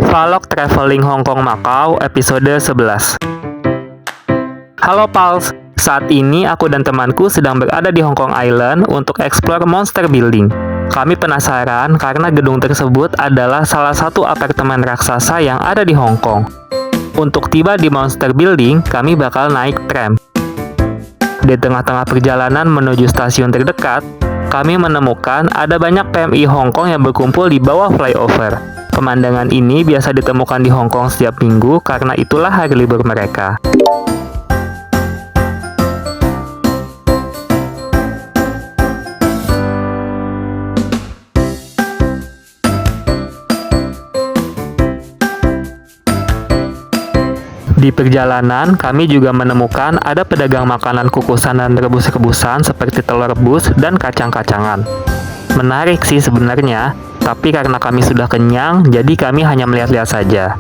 Vlog Traveling Hong Kong Macau episode 11. Halo Pals, saat ini aku dan temanku sedang berada di Hong Kong Island untuk explore Monster Building. Kami penasaran karena gedung tersebut adalah salah satu apartemen raksasa yang ada di Hong Kong. Untuk tiba di Monster Building, kami bakal naik tram. Di tengah-tengah perjalanan menuju stasiun terdekat, kami menemukan ada banyak PMI Hong Kong yang berkumpul di bawah flyover. Pemandangan ini biasa ditemukan di Hong Kong setiap minggu karena itulah hari libur mereka. Di perjalanan, kami juga menemukan ada pedagang makanan kukusan dan rebus-rebusan seperti telur rebus dan kacang-kacangan. Menarik sih sebenarnya, tapi karena kami sudah kenyang, jadi kami hanya melihat-lihat saja.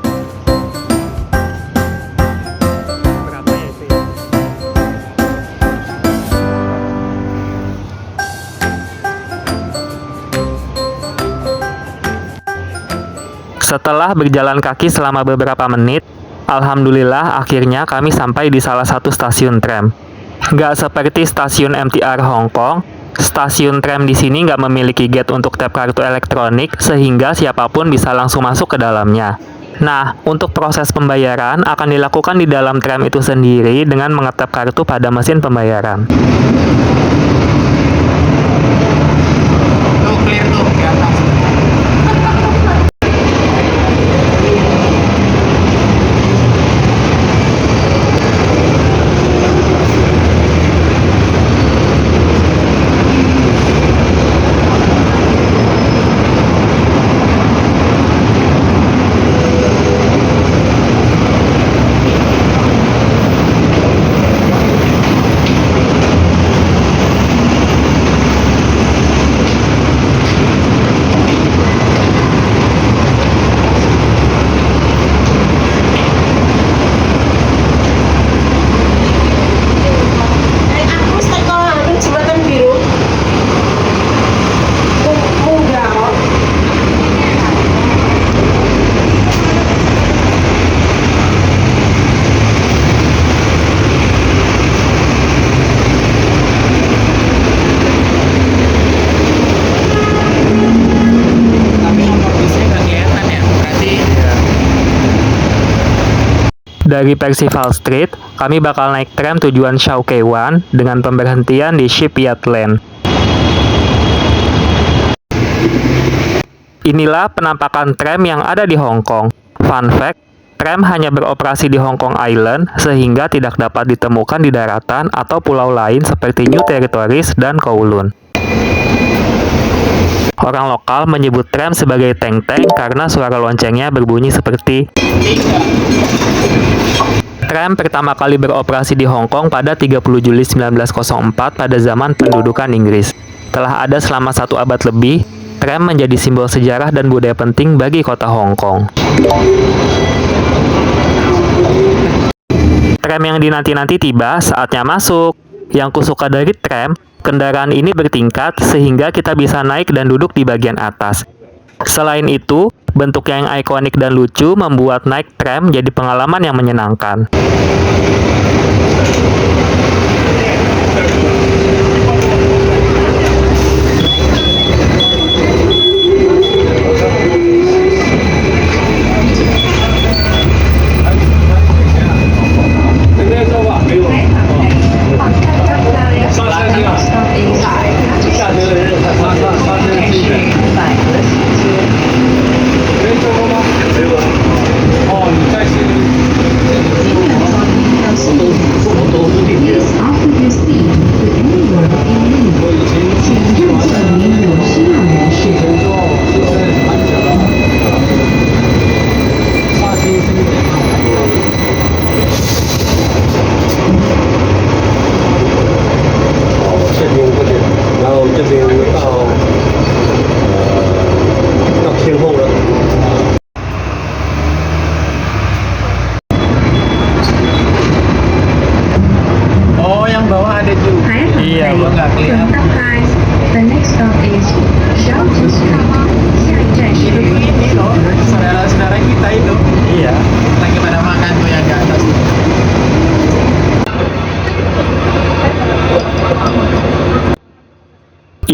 Setelah berjalan kaki selama beberapa menit, alhamdulillah akhirnya kami sampai di salah satu stasiun tram. Nggak seperti stasiun MTR Hong Kong, stasiun tram di sini nggak memiliki gate untuk tap kartu elektronik sehingga siapapun bisa langsung masuk ke dalamnya. Nah, untuk proses pembayaran akan dilakukan di dalam tram itu sendiri dengan mengetap kartu pada mesin pembayaran. Tuh clear tuh ke atas. Dari Percival Street, kami bakal naik tram tujuan Shau Kei Wan dengan pemberhentian di Shipyard Land. Inilah penampakan tram yang ada di Hong Kong. Fun fact, tram hanya beroperasi di Hong Kong Island sehingga tidak dapat ditemukan di daratan atau pulau lain seperti New Territories dan Kowloon. Orang lokal menyebut tram sebagai teng-teng karena suara loncengnya berbunyi seperti tram pertama kali beroperasi di Hong Kong pada 30 Juli 1904 pada zaman pendudukan Inggris. Telah ada selama 1 abad lebih, tram menjadi simbol sejarah dan budaya penting bagi kota Hong Kong. Tram yang dinanti-nanti tiba, saatnya masuk. Yang kusuka dari tram, kendaraan ini bertingkat sehingga kita bisa naik dan duduk di bagian atas. Selain itu, bentuk yang ikonik dan lucu membuat naik tram jadi pengalaman yang menyenangkan.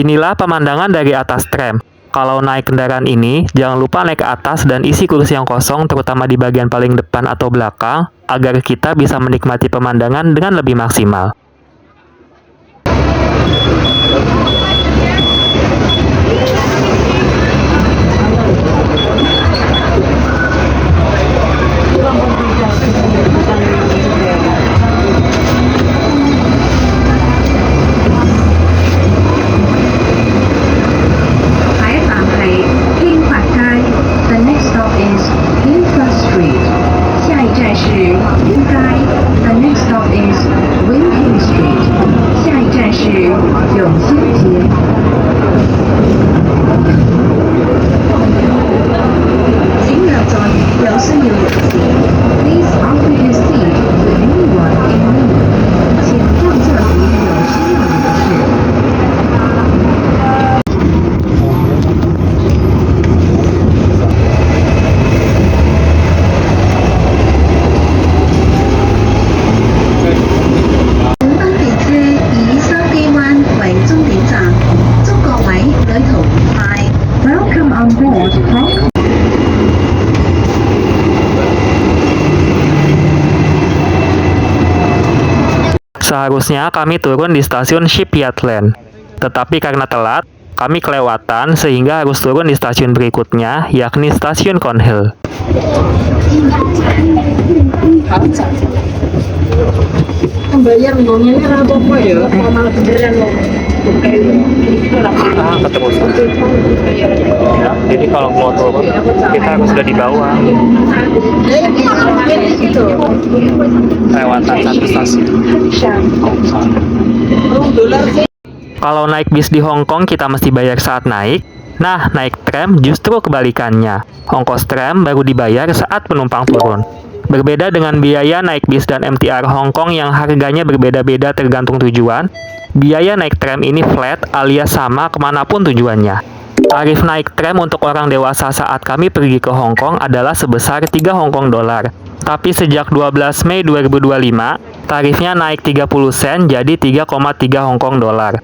Inilah pemandangan dari atas tram. Kalau naik kendaraan ini, jangan lupa naik ke atas dan isi kursi yang kosong, terutama di bagian paling depan atau belakang, agar kita bisa menikmati pemandangan dengan lebih maksimal. Seharusnya kami turun di stasiun Shipyard Land, tetapi karena telat, kami kelewatan sehingga harus turun di stasiun berikutnya, yakni stasiun Cornhill. Bayar ngomongnya apa ya? Malah beneran loh. Ketemu ya, jadi kalau mau turun, kita harus sudah di bawah. Lewatan satu stasiun. Kalau naik bis di Hong Kong, kita mesti bayar saat naik. Nah, naik tram justru kebalikannya. Ongkos tram baru dibayar saat penumpang turun. Berbeda dengan biaya naik bis dan MTR Hong Kong yang harganya berbeda-beda tergantung tujuan, biaya naik tram ini flat alias sama kemanapun tujuannya. Tarif naik tram untuk orang dewasa saat kami pergi ke Hong Kong adalah sebesar 3 Hong Kong dolar. Tapi sejak 12 Mei 2025, tarifnya naik 30 sen jadi 3,3 Hong Kong dolar.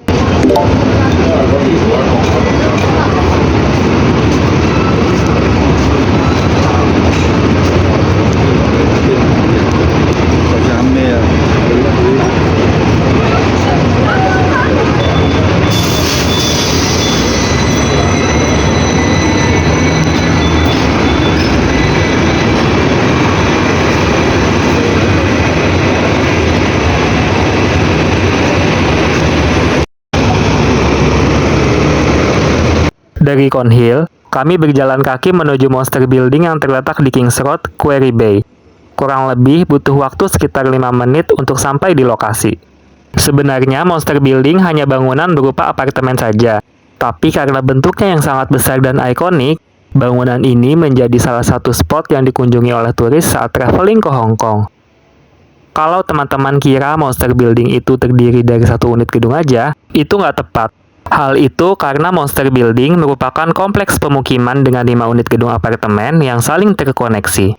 Dari Cornhill, kami berjalan kaki menuju Monster Building yang terletak di Kings Road, Quarry Bay. Kurang lebih butuh waktu sekitar 5 menit untuk sampai di lokasi. Sebenarnya Monster Building hanya bangunan berupa apartemen saja, tapi karena bentuknya yang sangat besar dan ikonik, bangunan ini menjadi salah satu spot yang dikunjungi oleh turis saat traveling ke Hong Kong. Kalau teman-teman kira Monster Building itu terdiri dari satu unit gedung aja, itu nggak tepat. Hal itu karena Monster Building merupakan kompleks pemukiman dengan 5 unit gedung apartemen yang saling terkoneksi.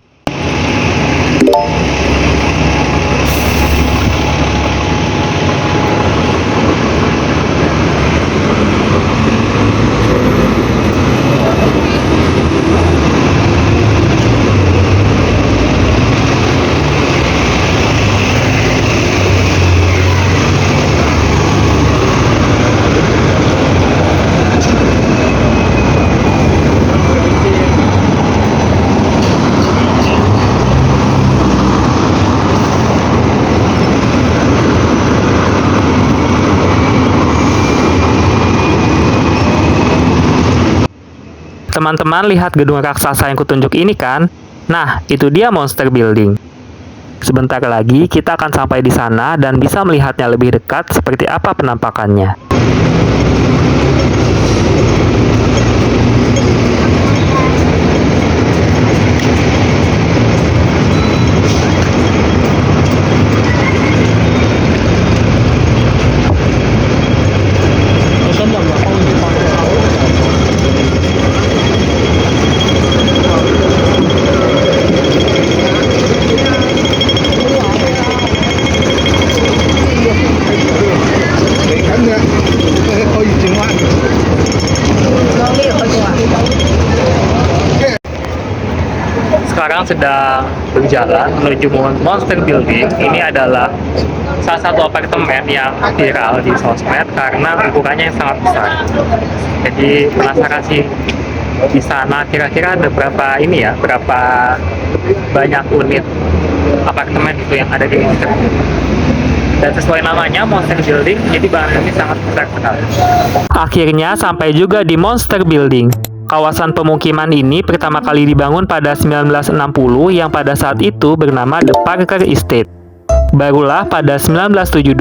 Teman-teman lihat gedung raksasa yang kutunjuk ini kan? Nah, itu dia Monster Building. Sebentar lagi kita akan sampai di sana dan bisa melihatnya lebih dekat seperti apa penampakannya. sekarang sedang berjalan menuju Monster Building. Ini adalah salah satu apartemen yang viral di sosmed karena ukurannya yang sangat besar. Jadi penasaran sih di sana kira-kira ada berapa ini ya, berapa banyak unit apartemen itu yang ada di Monster. Dan sesuai namanya Monster Building, jadi bangunannya sangat besar sekali. Akhirnya sampai juga di Monster Building. Kawasan pemukiman ini pertama kali dibangun pada 1960 yang pada saat itu bernama The Parker Estate. Barulah pada 1972,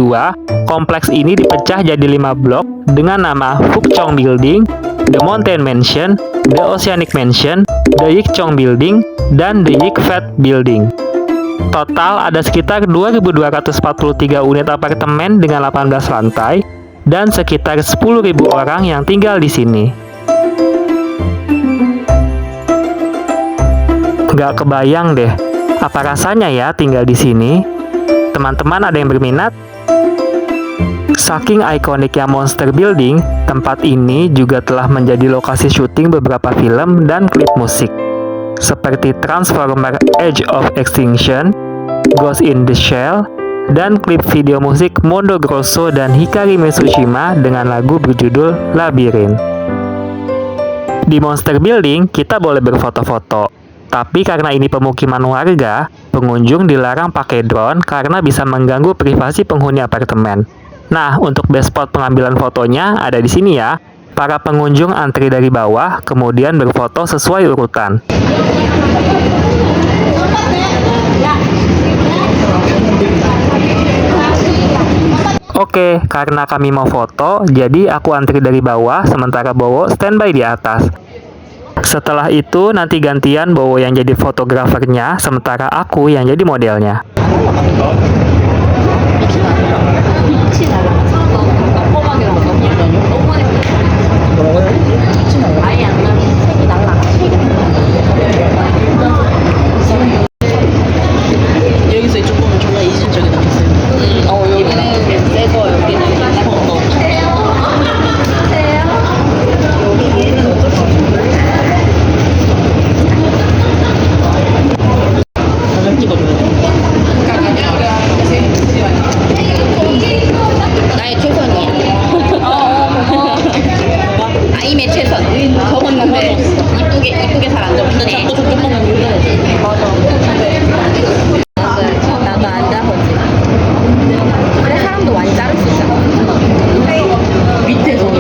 kompleks ini dipecah jadi 5 blok dengan nama Fuk Chong Building, The Mountain Mansion, The Oceanic Mansion, The Yik Chong Building, dan The Yik Fat Building. Total ada sekitar 2.243 unit apartemen dengan 18 lantai dan sekitar 10.000 orang yang tinggal di sini. Nggak kebayang deh, apa rasanya ya tinggal di sini? Teman-teman ada yang berminat? Saking ikoniknya Monster Building, tempat ini juga telah menjadi lokasi syuting beberapa film dan klip musik, seperti Transformer Age of Extinction, Ghost in the Shell, dan klip video musik Mondo Grosso dan Hikari Mitsushima dengan lagu berjudul Labyrinth. Di Monster Building, kita boleh berfoto-foto, tapi karena ini pemukiman warga, pengunjung dilarang pakai drone karena bisa mengganggu privasi penghuni apartemen. Nah, untuk best spot pengambilan fotonya ada di sini ya. Para pengunjung antri dari bawah, kemudian berfoto sesuai urutan. Oke, karena kami mau foto, jadi aku antri dari bawah, sementara Bowo standby di atas. Setelah itu, nanti gantian Bowo yang jadi fotografernya, sementara aku yang jadi modelnya. 여기서 이쪽 보면 졸라 이질적이 나왔어요. 여기는 새거, 여기는 사진 찍어줘야 돼. 나의 최선이야. 아임의 최선. 적었는데 이쁘게 잘 안 적었네. 자꾸 저쪽만 눌러야지. 맞아. 나도 안 잡았지. 그래 사람도 많이 자를 수 있잖아. 밑에서는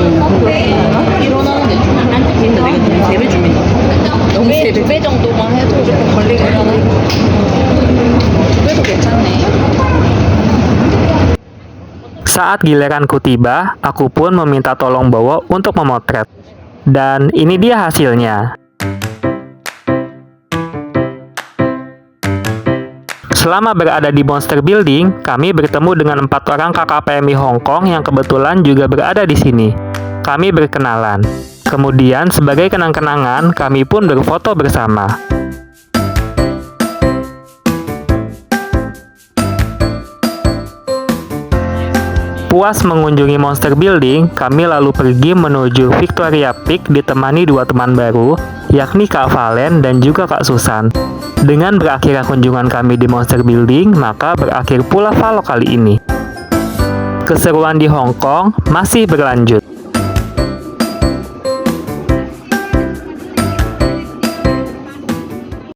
일어나는데 근데 내가 너무 세배 주민다. 너무 세배. 2배 정도만 해도 조금 걸리긴 하네. 그래도 괜찮네. Saat giliranku tiba, aku pun meminta tolong Bowo untuk memotret. Dan ini dia hasilnya. Selama berada di Monster Building, kami bertemu dengan 4 orang KKPMI Hong Kong yang kebetulan juga berada di sini. Kami berkenalan. Kemudian, sebagai kenang-kenangan, kami pun berfoto bersama. Puas mengunjungi Monster Building, kami lalu pergi menuju Victoria Peak ditemani 2 teman baru, yakni Kak Valen dan juga Kak Susan. Dengan berakhirnya kunjungan kami di Monster Building, maka berakhir pula vlog kali ini. Keseruan di Hong Kong masih berlanjut.